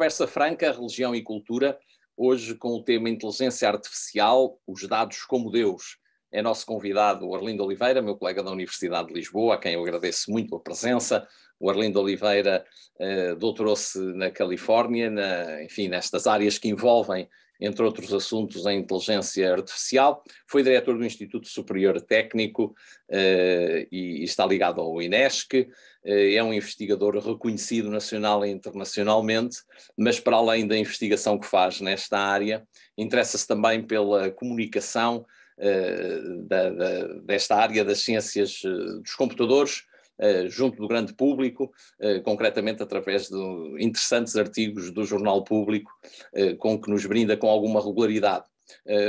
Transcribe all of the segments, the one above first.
Conversa franca, religião e cultura, hoje com o tema inteligência artificial, os dados como Deus. É nosso convidado o Arlindo Oliveira, meu colega da Universidade de Lisboa, a quem eu agradeço muito a presença. O Arlindo Oliveira doutorou-se na Califórnia, enfim, nestas áreas que envolvem, entre outros assuntos, a inteligência artificial. Foi diretor do Instituto Superior Técnico e está ligado ao INESC. É um investigador reconhecido nacional e internacionalmente, mas para além da investigação que faz nesta área, interessa-se também pela comunicação desta área das ciências dos computadores, junto do grande público, concretamente através de interessantes artigos do Jornal Público, com que nos brinda com alguma regularidade.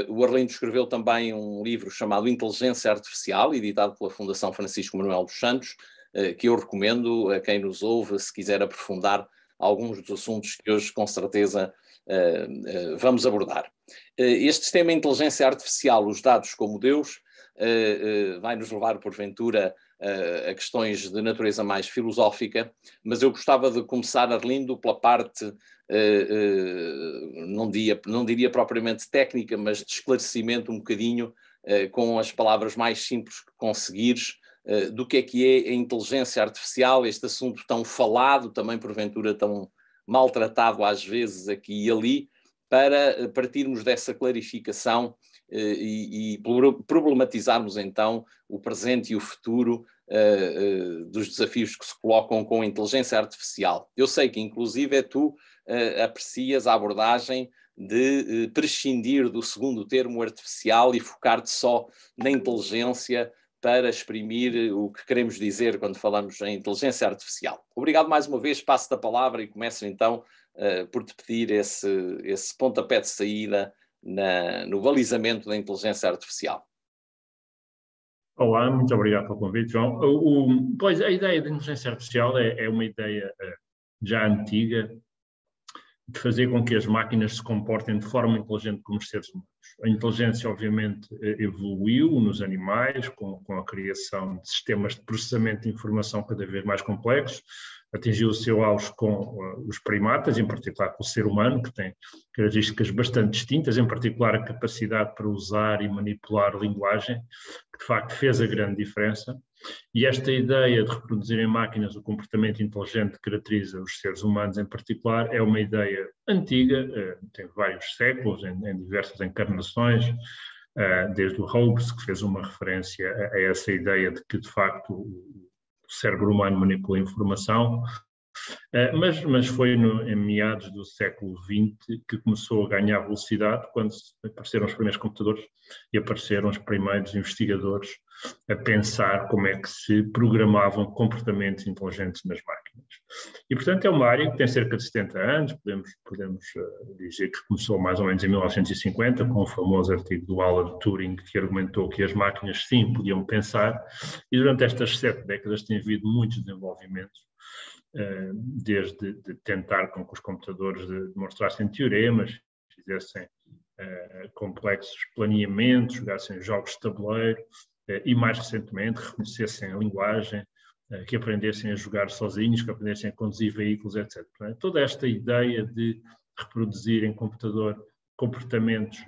O Arlindo escreveu também um livro chamado Inteligência Artificial, editado pela Fundação Francisco Manuel dos Santos, que eu recomendo a quem nos ouve, se quiser aprofundar alguns dos assuntos que hoje, com certeza, vamos abordar. Este tema inteligência artificial, os dados como Deus, vai nos levar, porventura, a questões de natureza mais filosófica, mas eu gostava de começar, Arlindo, pela parte, não diria propriamente técnica, mas de esclarecimento um bocadinho, com as palavras mais simples que conseguires, do que é a inteligência artificial, este assunto tão falado, também porventura tão maltratado às vezes aqui e ali, para partirmos dessa clarificação e problematizarmos então o presente e o futuro dos desafios que se colocam com a inteligência artificial. Eu sei que inclusive tu aprecias a abordagem de prescindir do segundo termo artificial e focar-te só na inteligência para exprimir o que queremos dizer quando falamos em inteligência artificial. Obrigado mais uma vez, passo-te a palavra e começo então por te pedir esse pontapé de saída no balizamento da inteligência artificial. Olá, muito obrigado pelo convite, João. Pois, a ideia da inteligência artificial é uma ideia já antiga, de fazer com que as máquinas se comportem de forma inteligente como os seres humanos. A inteligência, obviamente, evoluiu nos animais, com a criação de sistemas de processamento de informação cada vez mais complexos, atingiu o seu auge com os primatas, em particular com o ser humano, que tem características bastante distintas, em particular a capacidade para usar e manipular linguagem, que de facto fez a grande diferença. E esta ideia de reproduzir em máquinas o comportamento inteligente que caracteriza os seres humanos em particular é uma ideia antiga, tem vários séculos, em diversas encarnações, desde o Hobbes, que fez uma referência a essa ideia de que, de facto, o cérebro humano manipula a informação, mas foi em meados do século XX que começou a ganhar velocidade, quando apareceram os primeiros computadores e apareceram os primeiros investigadores a pensar como é que se programavam comportamentos inteligentes nas máquinas. E, portanto, é uma área que tem cerca de 70 anos, podemos dizer que começou mais ou menos em 1950, com o famoso artigo do Alan Turing, que argumentou que as máquinas, sim, podiam pensar, e durante estas 7 décadas tem havido muitos desenvolvimentos, desde de tentar com que os computadores demonstrassem teoremas, fizessem complexos planeamentos, jogassem jogos de tabuleiro e, mais recentemente, reconhecessem a linguagem, que aprendessem a jogar sozinhos, que aprendessem a conduzir veículos, etc. Toda esta ideia de reproduzir em computador comportamentos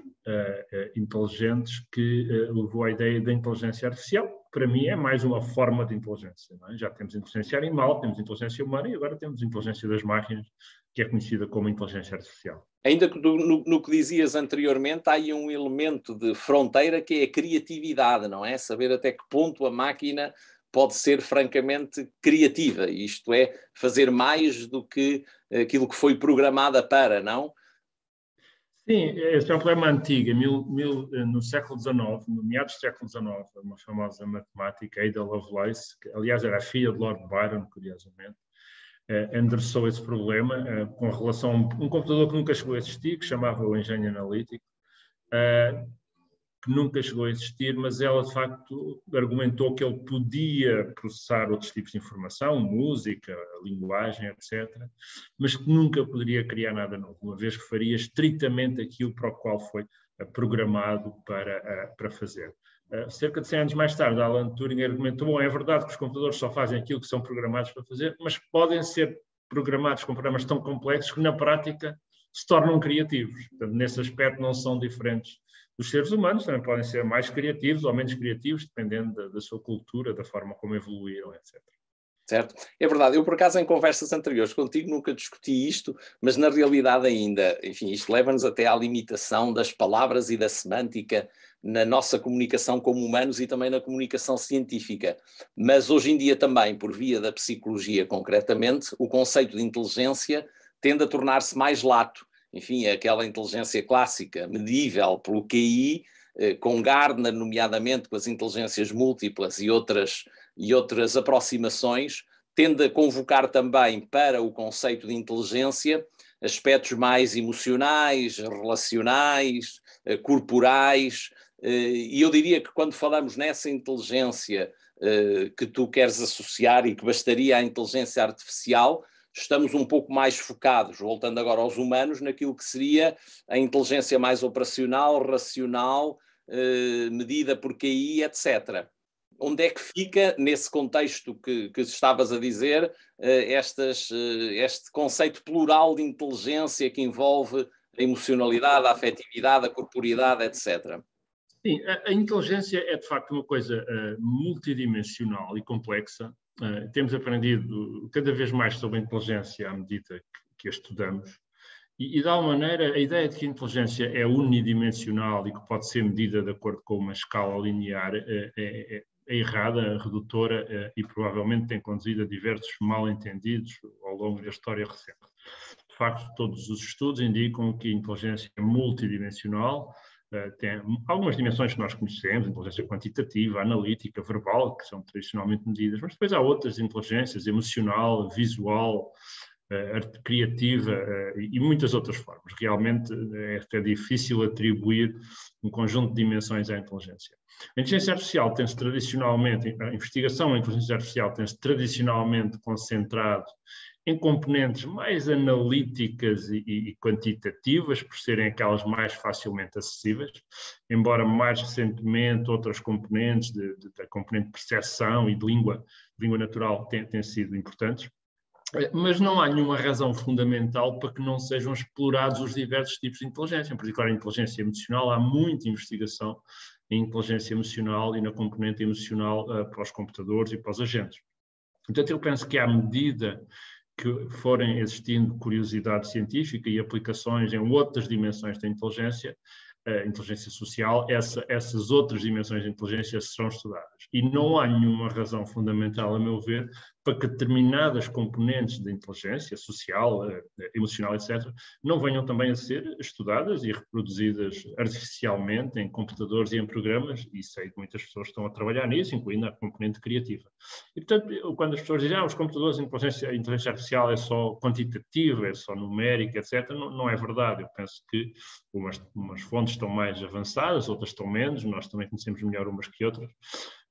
inteligentes que levou à ideia da inteligência artificial, que para mim é mais uma forma de inteligência. Não é? Já temos inteligência animal, temos inteligência humana e agora temos inteligência das máquinas, que é conhecida como inteligência artificial. Ainda que no que dizias anteriormente, há aí um elemento de fronteira que é a criatividade, não é? Saber até que ponto a máquina pode ser francamente criativa, isto é, fazer mais do que aquilo que foi programada para, não? Sim, esse é um problema antigo. No século XIX, no meados do século XIX, uma famosa matemática, Ada Lovelace, que aliás era a filha de Lord Byron, curiosamente, endereçou esse problema com relação a um computador que nunca chegou a existir, que chamava o engenho analítico, que nunca chegou a existir, mas ela de facto argumentou que ele podia processar outros tipos de informação, música, linguagem, etc., mas que nunca poderia criar nada novo, uma vez que faria estritamente aquilo para o qual foi programado para fazer. Cerca de 100 anos mais tarde, Alan Turing argumentou, bom, é verdade que os computadores só fazem aquilo que são programados para fazer, mas podem ser programados com programas tão complexos que, na prática, se tornam criativos. Portanto, nesse aspecto, não são diferentes dos seres humanos, também podem ser mais criativos ou menos criativos, dependendo da sua cultura, da forma como evoluíram, etc. Certo? É verdade. Eu, por acaso, em conversas anteriores contigo, nunca discuti isto, mas na realidade ainda, enfim, isto leva-nos até à limitação das palavras e da semântica na nossa comunicação como humanos e também na comunicação científica. Mas hoje em dia também, por via da psicologia concretamente, o conceito de inteligência tende a tornar-se mais lato. Enfim, aquela inteligência clássica, medível pelo QI, com Gardner, nomeadamente, com as inteligências múltiplas e outras aproximações, tende a convocar também para o conceito de inteligência aspectos mais emocionais, relacionais, corporais, e eu diria que quando falamos nessa inteligência que tu queres associar e que bastaria à inteligência artificial, estamos um pouco mais focados, voltando agora aos humanos, naquilo que seria a inteligência mais operacional, racional, medida por QI, etc. Onde é que fica, nesse contexto que estavas a dizer, este conceito plural de inteligência que envolve a emocionalidade, a afetividade, a corporeidade, etc.? Sim, a inteligência é de facto uma coisa multidimensional e complexa. Temos aprendido cada vez mais sobre a inteligência à medida que a estudamos. E, de alguma maneira, a ideia de que a inteligência é unidimensional e que pode ser medida de acordo com uma escala linear é errada, redutora e provavelmente tem conduzido a diversos mal-entendidos ao longo da história recente. De facto, todos os estudos indicam que a inteligência é multidimensional, tem algumas dimensões que nós conhecemos, inteligência quantitativa, analítica, verbal, que são tradicionalmente medidas, mas depois há outras inteligências, emocional, visual, criativa e muitas outras formas. Realmente é até difícil atribuir um conjunto de dimensões à inteligência. A inteligência artificial tem-se tradicionalmente, a investigação em inteligência artificial tem-se tradicionalmente concentrado em componentes mais analíticas e quantitativas, por serem aquelas mais facilmente acessíveis, embora mais recentemente outras componentes, da componente de percepção e de língua natural têm sido importantes. Mas não há nenhuma razão fundamental para que não sejam explorados os diversos tipos de inteligência, em particular a inteligência emocional. Há muita investigação em inteligência emocional e na componente emocional para os computadores e para os agentes. Portanto, eu penso que à medida que forem existindo curiosidade científica e aplicações em outras dimensões da inteligência, a inteligência social, essas outras dimensões de inteligência serão estudadas. E não há nenhuma razão fundamental, a meu ver, para que determinadas componentes da inteligência social, emocional, etc., não venham também a ser estudadas e reproduzidas artificialmente em computadores e em programas, e sei que muitas pessoas estão a trabalhar nisso, incluindo a componente criativa. E, portanto, quando as pessoas dizem os computadores, a inteligência artificial é só quantitativa, é só numérica, etc., não é verdade. Eu penso que umas fontes estão mais avançadas, outras estão menos, nós também conhecemos melhor umas que outras,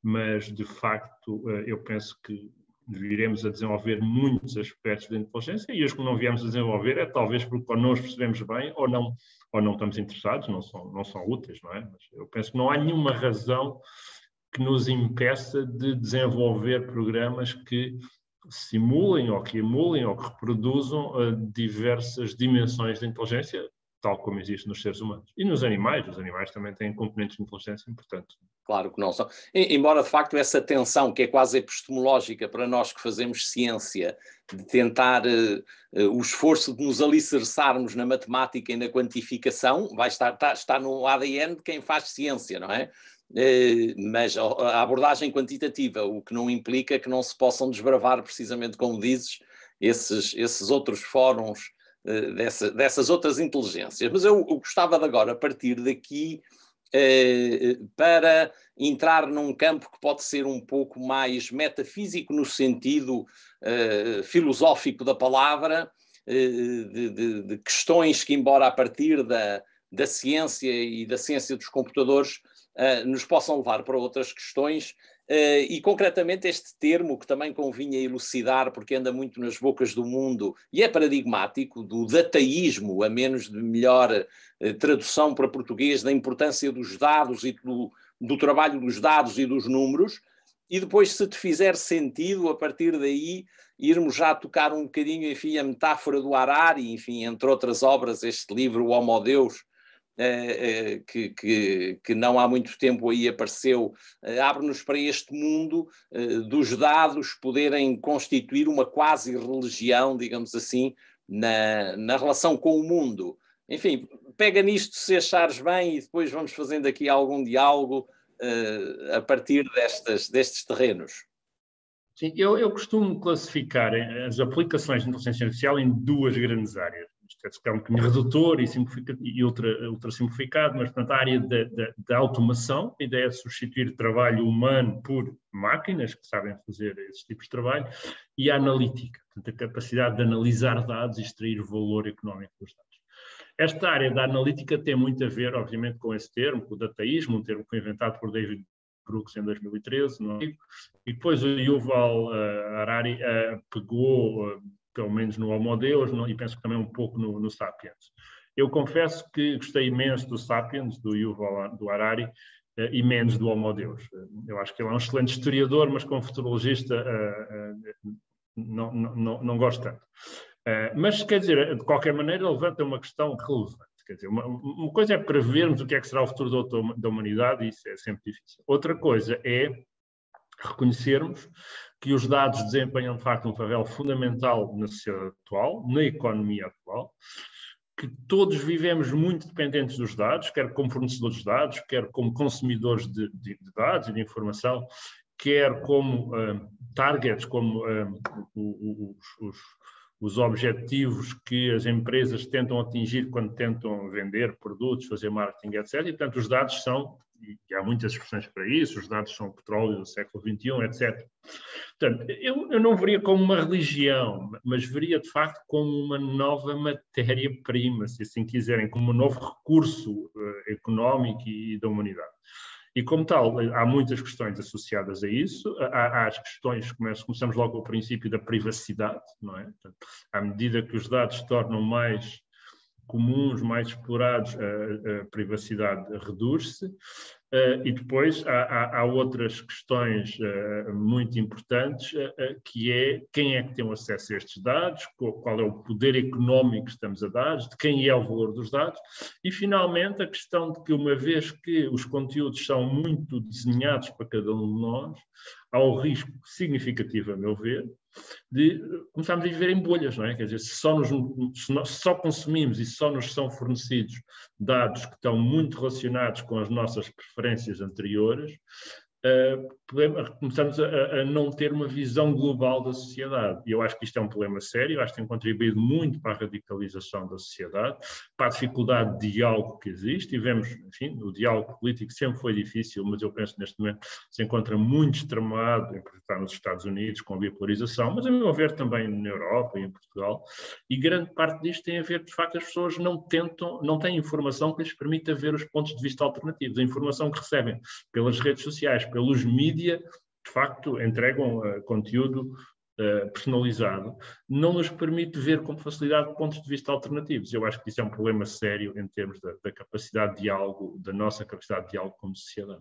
mas, de facto, eu penso que viremos a desenvolver muitos aspectos da inteligência e os que não viemos a desenvolver é talvez porque ou não os percebemos bem ou não estamos interessados, não são úteis, não é? Mas eu penso que não há nenhuma razão que nos impeça de desenvolver programas que simulem ou que emulem ou que reproduzam diversas dimensões da inteligência, tal como existe nos seres humanos. E nos animais, os animais também têm componentes de inteligência importantes. Claro que não são. Embora, de facto, essa tensão, que é quase epistemológica para nós que fazemos ciência, de tentar o esforço de nos alicerçarmos na matemática e na quantificação, está no ADN de quem faz ciência, não é? Mas a abordagem quantitativa, o que não implica que não se possam desbravar, precisamente como dizes, esses outros fóruns, dessas outras inteligências. Mas eu gostava de agora partir daqui para entrar num campo que pode ser um pouco mais metafísico no sentido filosófico da palavra, de questões que, embora a partir da ciência e da ciência dos computadores nos possam levar para outras questões, e concretamente este termo que também convinha elucidar, porque anda muito nas bocas do mundo e é paradigmático, do dataísmo, a menos de melhor tradução para português, da importância dos dados e do trabalho dos dados e dos números, e depois, se te fizer sentido, a partir daí, irmos já tocar um bocadinho, enfim, a metáfora do Harari, enfim, entre outras obras, este livro, O Homo Deus, que não há muito tempo aí apareceu, abre-nos para este mundo dos dados poderem constituir uma quase religião, digamos assim, na relação com o mundo. Enfim, pega nisto se achares bem e depois vamos fazendo aqui algum diálogo a partir destes terrenos. Sim, eu costumo classificar as aplicações de inteligência artificial em duas grandes áreas. Isto é um bocadinho redutor e ultra simplificado, mas, portanto, a área da automação, a ideia é substituir trabalho humano por máquinas que sabem fazer esses tipos de trabalho, e a analítica, portanto, a capacidade de analisar dados e extrair valor económico dos dados. Esta área da analítica tem muito a ver, obviamente, com esse termo, com o dataísmo, um termo que foi inventado por David Brooks em 2013, não é? E depois o Yuval Harari pegou, pelo menos no Homo Deus, e penso que também um pouco no Sapiens. Eu confesso que gostei imenso do Sapiens, do Yuval do Harari, e menos do Homo Deus. Eu acho que ele é um excelente historiador, mas como futurologista não gosto tanto. Mas, quer dizer, de qualquer maneira, levanta uma questão relevante. Quer dizer, uma coisa é prevermos o que é que será o futuro da humanidade, e isso é sempre difícil. Outra coisa é reconhecermos que os dados desempenham, de facto, um papel fundamental na sociedade atual, na economia atual, que todos vivemos muito dependentes dos dados, quer como fornecedores de dados, quer como consumidores de dados e de informação, quer como targets, como os objetivos que as empresas tentam atingir quando tentam vender produtos, fazer marketing, etc. E, portanto, os dados são, e há muitas expressões para isso, os dados são o petróleo do século XXI, etc. Portanto, eu não veria como uma religião, mas veria, de facto, como uma nova matéria-prima, se assim quiserem, como um novo recurso económico e da humanidade. E, como tal, há muitas questões associadas a isso. Há as questões, começamos logo ao princípio da privacidade, não é? Portanto, à medida que os dados se tornam mais comuns, mais explorados, a privacidade reduz-se. E depois há outras questões muito importantes, que é quem é que tem acesso a estes dados, qual é o poder económico que estamos a dar, de quem é o valor dos dados, e finalmente a questão de que, uma vez que os conteúdos são muito desenhados para cada um de nós, há o risco significativo, a meu ver, de começarmos a viver em bolhas, não é? Quer dizer, se só consumimos e só nos são fornecidos dados que estão muito relacionados com as nossas preferências anteriores, começamos a não ter uma visão global da sociedade. E eu acho que isto é um problema sério, acho que tem contribuído muito para a radicalização da sociedade, para a dificuldade de diálogo que existe, e vemos, enfim, o diálogo político sempre foi difícil, mas eu penso que neste momento se encontra muito extremado, em particular nos Estados Unidos, com a bipolarização, mas a meu ver também na Europa e em Portugal, e grande parte disto tem a ver, de facto, as pessoas não têm informação que lhes permita ver os pontos de vista alternativos, a informação que recebem pelas redes sociais, pelos mídia, de facto, entregam conteúdo personalizado, não nos permite ver com facilidade pontos de vista alternativos. Eu acho que isso é um problema sério em termos da capacidade de diálogo, da nossa capacidade de diálogo como sociedade.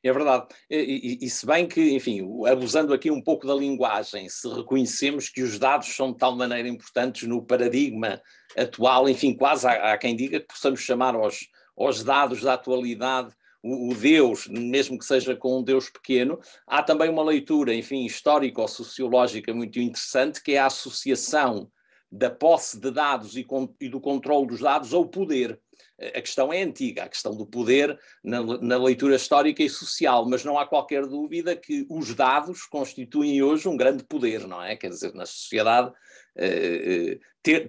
É verdade. E se bem que, enfim, abusando aqui um pouco da linguagem, se reconhecemos que os dados são de tal maneira importantes no paradigma atual, enfim, quase há quem diga que possamos chamar aos dados da atualidade o Deus, mesmo que seja com um Deus pequeno. Há também uma leitura, enfim, histórica ou sociológica muito interessante, que é a associação da posse de dados e do controle dos dados ao poder. A questão é antiga, a questão do poder na leitura histórica e social, mas não há qualquer dúvida que os dados constituem hoje um grande poder, não é? Quer dizer, na sociedade,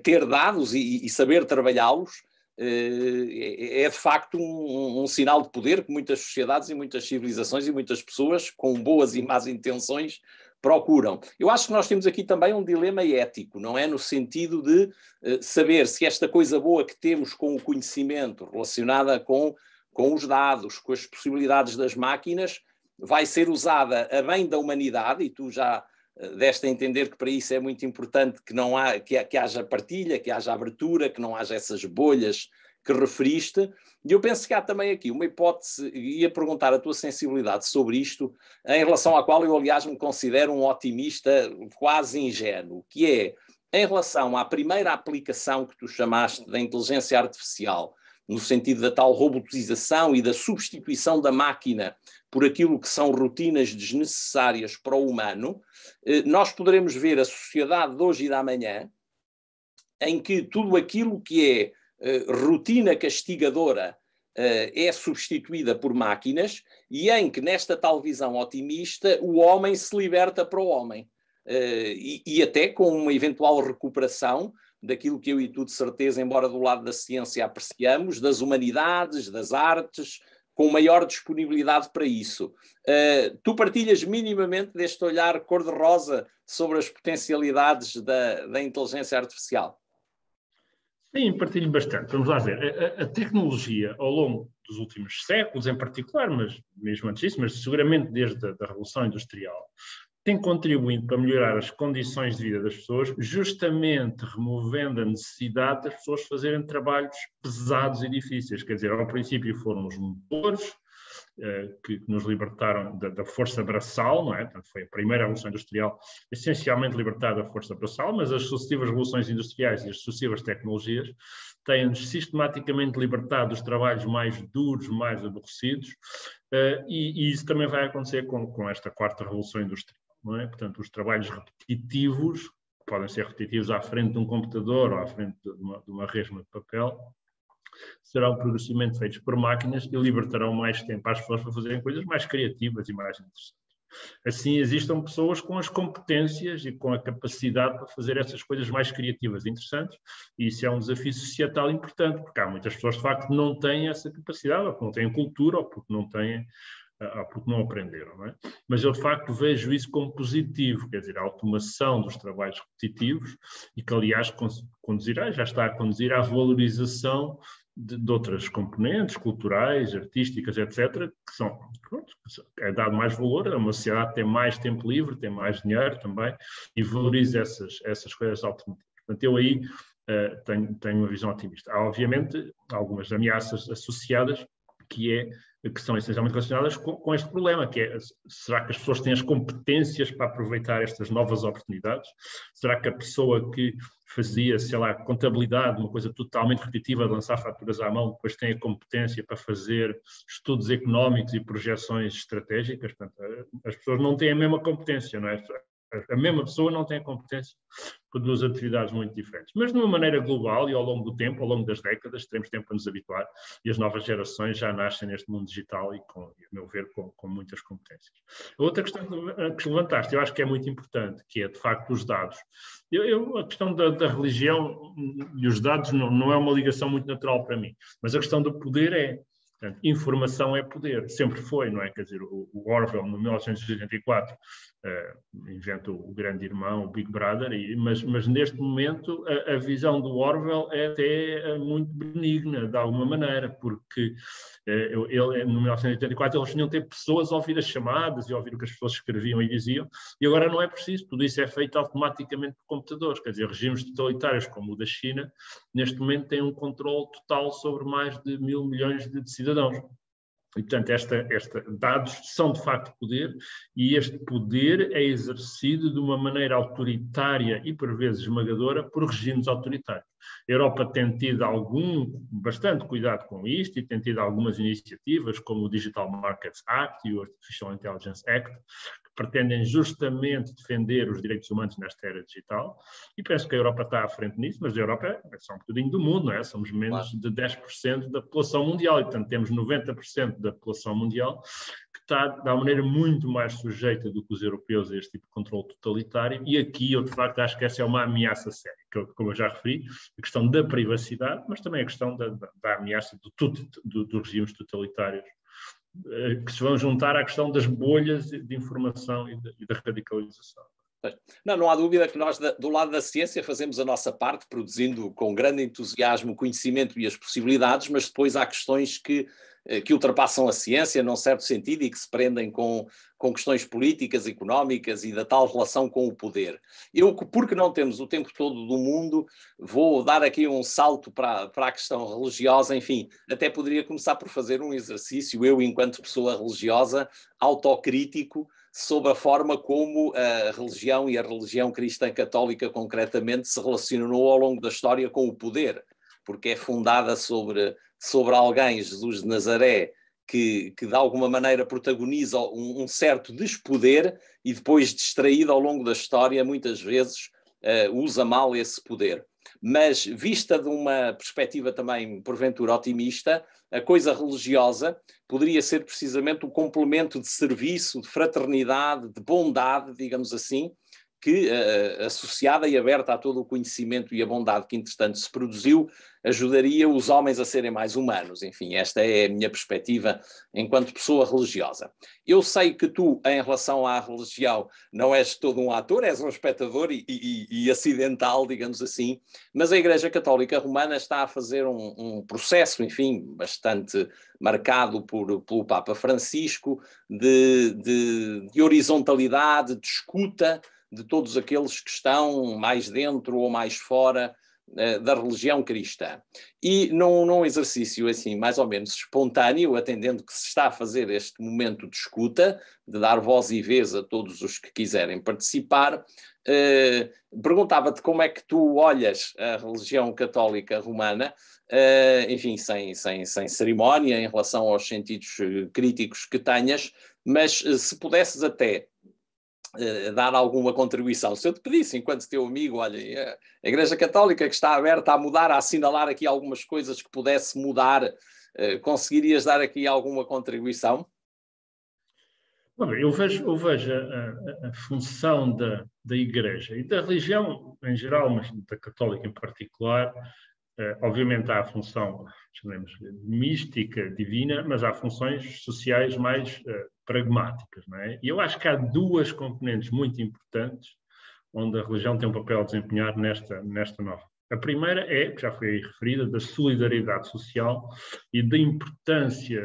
ter dados e saber trabalhá-los é de facto um sinal de poder que muitas sociedades e muitas civilizações e muitas pessoas com boas e más intenções procuram. Eu acho que nós temos aqui também um dilema ético, não é? No sentido de saber se esta coisa boa que temos com o conhecimento relacionada com os dados, com as possibilidades das máquinas, vai ser usada a bem da humanidade, e tu já deste a entender que para isso é muito importante que haja partilha, que haja abertura, que não haja essas bolhas que referiste, e eu penso que há também aqui uma hipótese, e ia perguntar a tua sensibilidade sobre isto, em relação à qual eu, aliás, me considero um otimista quase ingênuo, que é, em relação à primeira aplicação que tu chamaste da inteligência artificial, no sentido da tal robotização e da substituição da máquina por aquilo que são rotinas desnecessárias para o humano, nós poderemos ver a sociedade de hoje e da amanhã, em que tudo aquilo que é rotina castigadora é substituída por máquinas, e em que, nesta tal visão otimista, o homem se liberta para o homem. E até com uma eventual recuperação daquilo que eu e tu, de certeza, embora do lado da ciência apreciamos, das humanidades, das artes, com maior disponibilidade para isso. Tu partilhas minimamente deste olhar cor-de-rosa sobre as potencialidades da inteligência artificial? Sim, partilho bastante. Vamos lá ver. A tecnologia, ao longo dos últimos séculos, em particular, mas mesmo antes disso, mas seguramente desde a Revolução Industrial, tem contribuído para melhorar as condições de vida das pessoas, justamente removendo a necessidade das pessoas fazerem trabalhos pesados e difíceis. Quer dizer, ao princípio foram os motores, que nos libertaram da força braçal, não é? Portanto, foi a primeira revolução industrial essencialmente libertada da força braçal, mas as sucessivas revoluções industriais e as sucessivas tecnologias têm-nos sistematicamente libertado dos trabalhos mais duros, mais aborrecidos, e isso também vai acontecer com esta quarta revolução industrial, não é? Portanto, os trabalhos repetitivos, que podem ser repetitivos à frente de um computador ou à frente de uma resma de papel, serão progressivamente feitos por máquinas e libertarão mais tempo às pessoas para fazerem coisas mais criativas e mais interessantes. Assim, existam pessoas com as competências e com a capacidade para fazer essas coisas mais criativas e interessantes, e isso é um desafio societal importante, porque há muitas pessoas, de facto, que não têm essa capacidade, ou porque não têm cultura, ou porque não aprenderam, não é? Mas eu, de facto, vejo isso como positivo, quer dizer, a automação dos trabalhos repetitivos, e que, aliás, já está a conduzir à valorização de outras componentes culturais, artísticas, etc., que são, é dado mais valor, a uma sociedade tem mais tempo livre, tem mais dinheiro também, e valoriza essas coisas alternativas. Portanto, eu aí tenho uma visão otimista. Há, obviamente, algumas ameaças associadas, que são essencialmente relacionadas com este problema, que é, será que as pessoas têm as competências para aproveitar estas novas oportunidades? Será que a pessoa que fazia, sei lá, contabilidade, uma coisa totalmente repetitiva, de lançar faturas à mão, depois tem a competência para fazer estudos económicos e projeções estratégicas? Portanto, as pessoas não têm a mesma competência, não é? A mesma pessoa não tem a competência para duas atividades muito diferentes. Mas de uma maneira global e ao longo do tempo, ao longo das décadas, teremos tempo para nos habituar, e as novas gerações já nascem neste mundo digital e, a meu ver, com muitas competências. A outra questão que levantaste, eu acho que é muito importante, que é, de facto, os dados. A questão da religião e os dados não é uma ligação muito natural para mim, mas a questão do poder é. Portanto, informação é poder, sempre foi, não é? Quer dizer, o Orwell, em 1984, inventa o grande irmão, o Big Brother, mas neste momento a visão do Orwell é até muito benigna, de alguma maneira, porque ele, em 1984, eles tinham ter pessoas a ouvir as chamadas e a ouvir o que as pessoas escreviam e diziam, e agora não é preciso, tudo isso é feito automaticamente por computadores. Quer dizer, regimes totalitários como o da China, neste momento têm um controle total sobre mais de 1.000 milhões de cidadãos. E, portanto, dados são, de facto, poder, e este poder é exercido de uma maneira autoritária e, por vezes, esmagadora, por regimes autoritários. A Europa tem tido bastante cuidado com isto, e tem tido algumas iniciativas, como o Digital Markets Act e o Artificial Intelligence Act, que pretendem justamente defender os direitos humanos nesta era digital, e penso que a Europa está à frente nisso, mas a Europa é só um bocadinho do mundo, não é? Somos menos de 10% da população mundial, e, portanto, temos 90% da população mundial que está, de uma maneira muito mais sujeita do que os europeus a este tipo de controle totalitário, e aqui eu, de facto, acho que essa é uma ameaça séria, como eu já referi, a questão da privacidade, mas também a questão da ameaça dos regimes totalitários, que se vão juntar à questão das bolhas de informação e da radicalização. Não há dúvida que nós, do lado da ciência, fazemos a nossa parte, produzindo com grande entusiasmo o conhecimento e as possibilidades, mas depois há questões que que ultrapassam a ciência, num certo sentido, e que se prendem com questões políticas, económicas e da tal relação com o poder. Porque não temos o tempo todo do mundo, vou dar aqui um salto para a questão religiosa, enfim, até poderia começar por fazer um exercício, eu, enquanto pessoa religiosa, autocrítico, sobre a forma como a religião e a religião cristã católica, concretamente, se relacionou ao longo da história com o poder, porque é fundada sobre alguém, Jesus de Nazaré, que de alguma maneira protagoniza um certo despoder e depois, distraído ao longo da história, muitas vezes usa mal esse poder. Mas, vista de uma perspectiva também, porventura, otimista, a coisa religiosa poderia ser precisamente o complemento de serviço, de fraternidade, de bondade, digamos assim, que, associada e aberta a todo o conhecimento e a bondade que, entretanto, se produziu, ajudaria os homens a serem mais humanos. Enfim, esta é a minha perspectiva enquanto pessoa religiosa. Eu sei que tu, em relação à religião, não és todo um ator, és um espectador e acidental, digamos assim, mas a Igreja Católica Romana está a fazer um processo, enfim, bastante marcado pelo Papa Francisco, de horizontalidade, de escuta de todos aqueles que estão mais dentro ou mais fora da religião cristã. E num exercício assim, mais ou menos espontâneo, atendendo que se está a fazer este momento de escuta, de dar voz e vez a todos os que quiserem participar, perguntava-te como é que tu olhas a religião católica romana, enfim, sem cerimónia em relação aos sentidos críticos que tenhas, mas se pudesses até dar alguma contribuição. Se eu te pedisse, enquanto teu amigo, olha, a Igreja Católica que está aberta a mudar, a assinalar aqui algumas coisas que pudesse mudar, conseguirias dar aqui alguma contribuição? Bom, eu vejo a função da Igreja e da religião em geral, mas da católica em particular. Obviamente há a função, chamemos, mística, divina, mas há funções sociais mais pragmáticas, não é? E eu acho que há duas componentes muito importantes onde a religião tem um papel a desempenhar nesta nova. A primeira é, que já foi aí referida, da solidariedade social e da importância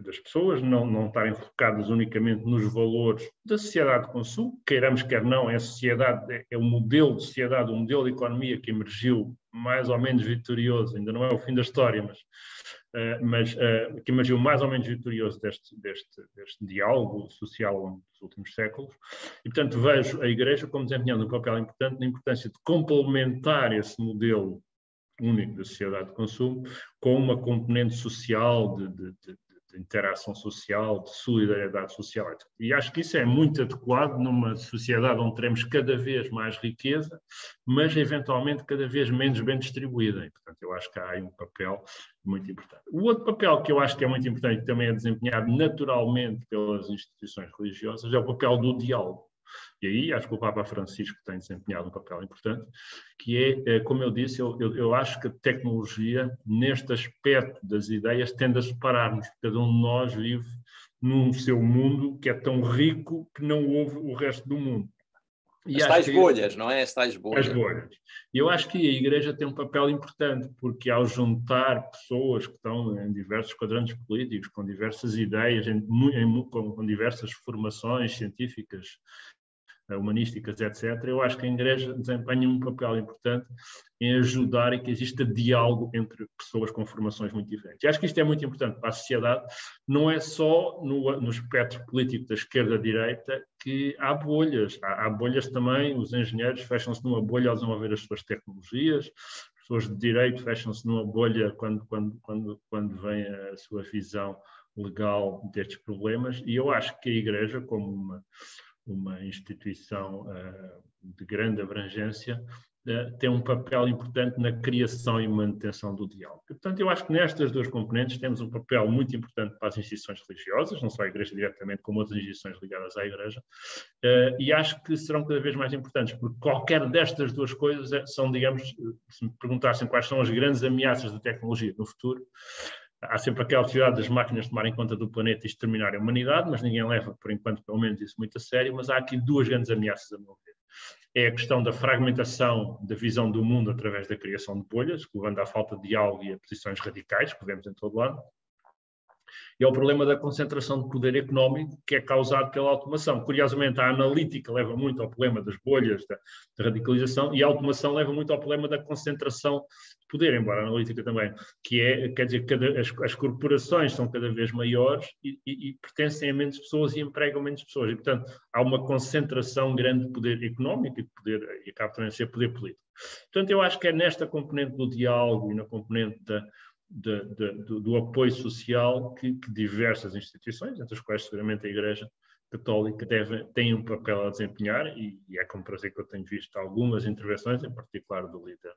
das pessoas não estarem focadas unicamente nos valores da sociedade de consumo, queiramos quer não, é um modelo de sociedade, um modelo de economia que emergiu mais ou menos vitorioso, ainda não é o fim da história, mas que emergiu mais ou menos vitorioso deste diálogo social dos últimos séculos, e portanto vejo a Igreja como desempenhando um papel importante na importância de complementar esse modelo único da sociedade de consumo com uma componente social de interação social, de solidariedade social. E acho que isso é muito adequado numa sociedade onde teremos cada vez mais riqueza, mas eventualmente cada vez menos bem distribuída. E, portanto, eu acho que há aí um papel muito importante. O outro papel que eu acho que é muito importante e também é desempenhado naturalmente pelas instituições religiosas é o papel do diálogo. E aí acho que o Papa Francisco tem desempenhado um papel importante, que é, como eu disse, eu acho que a tecnologia, neste aspecto das ideias, tende a separar-nos. Cada um de nós vive num seu mundo que é tão rico que não ouve o resto do mundo. E as tais bolhas, não é? As tais bolhas. As bolhas. E eu acho que a Igreja tem um papel importante, porque ao juntar pessoas que estão em diversos quadrantes políticos, com diversas ideias, com diversas formações científicas, humanísticas, etc., eu acho que a Igreja desempenha um papel importante em ajudar a que exista diálogo entre pessoas com formações muito diferentes. E acho que isto é muito importante para a sociedade, não é só no espectro político da esquerda-direita que há bolhas. Há bolhas também, os engenheiros fecham-se numa bolha ao desenvolver as suas tecnologias, as pessoas de direito fecham-se numa bolha quando vem a sua visão legal destes problemas, e eu acho que a Igreja, como uma instituição de grande abrangência, tem um papel importante na criação e manutenção do diálogo. Portanto, eu acho que nestas duas componentes temos um papel muito importante para as instituições religiosas, não só a Igreja diretamente, como outras instituições ligadas à Igreja, e acho que serão cada vez mais importantes, porque qualquer destas duas coisas são, digamos, se me perguntassem quais são as grandes ameaças da tecnologia no futuro, há sempre aquela possibilidade das máquinas tomarem conta do planeta e exterminarem a humanidade, mas ninguém leva, por enquanto, pelo menos isso muito a sério, mas há aqui duas grandes ameaças a meu ver. É a questão da fragmentação da visão do mundo através da criação de bolhas, levando à falta de diálogo e a posições radicais que vemos em todo lado. e é o problema da concentração de poder económico que é causado pela automação. Curiosamente, a analítica leva muito ao problema das bolhas, da radicalização, e a automação leva muito ao problema da concentração de poder, embora a analítica também, quer dizer, as corporações são cada vez maiores e pertencem a menos pessoas e empregam menos pessoas. E, portanto, há uma concentração grande de poder económico e acaba também a ser poder político. Portanto, eu acho que é nesta componente do diálogo e na componente do apoio social que diversas instituições, entre as quais seguramente a Igreja Católica têm um papel a desempenhar, e é com prazer que eu tenho visto algumas intervenções, em particular do líder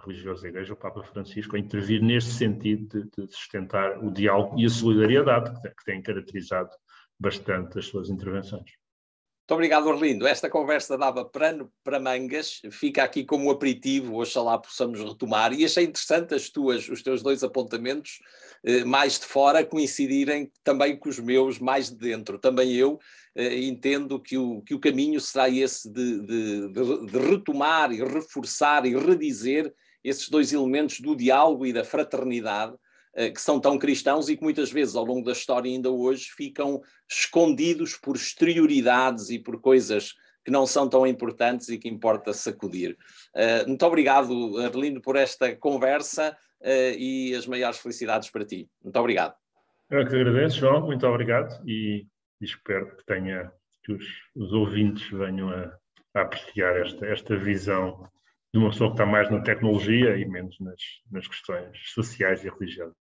religioso da Igreja, o Papa Francisco, a intervir neste sentido de sustentar o diálogo e a solidariedade que tem caracterizado bastante as suas intervenções. Muito obrigado, Arlindo. Esta conversa dava pano para mangas, fica aqui como aperitivo, oxalá possamos retomar, e achei interessante os teus dois apontamentos, mais de fora, coincidirem também com os meus mais de dentro. Também eu entendo que o caminho será esse de retomar e reforçar e redizer esses dois elementos do diálogo e da fraternidade, que são tão cristãos e que muitas vezes ao longo da história ainda hoje ficam escondidos por exterioridades e por coisas que não são tão importantes e que importa sacudir. Muito obrigado, Arlindo, por esta conversa e as maiores felicidades para ti. Muito obrigado. Eu que agradeço, João, muito obrigado, e espero que os ouvintes venham a apreciar esta visão de uma pessoa que está mais na tecnologia e menos nas questões sociais e religiosas.